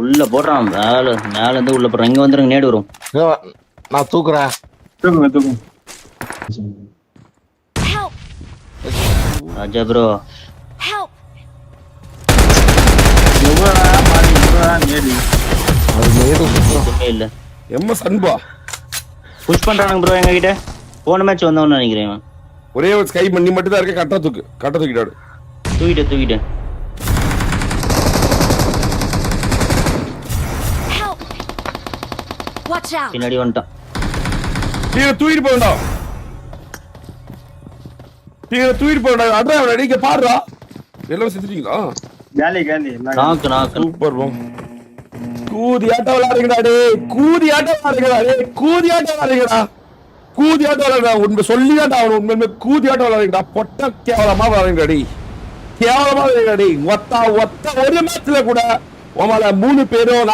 உள்ள போடுறான் மேல இருந்து உள்ள போடுறான். இங்க வந்துருங்க, நேடு வரும். நான் தூக்குறேன். ராஜா ப்ரோ இல்ல எம்எஸ் அன்பா புஷ் பண்றானுங்க ப்ரோ. எங்க கிட்ட போன மேட்ச் வந்தவன்னு நினைக்கிறேன். ஒரே ஒரு ஸ்கை பண்ணி மட்டும் தான் இருக்க. கட்ட தூக்கிட்டாடு. தூக்கிட்டேன். பின்னாடி வந்துட்டான். தூக்கிட்டு போடா. அட்ரா அடிக்க பாடுறா. எல்லாரும் செத்துட்டீங்களா? Super bro. கூதி ஆட்டம் விளையாடுறீங்கடா. உண்மை சொல்லிதான் ஆகணும். உண்மை கூதி ஆட்டம் விளையாடுறீங்கடா. பொட்ட கேவலமா விளையாடுறீங்கடா. ஒத்த ஒரு மேட்ச்ல கூட உமால 3 பேரும்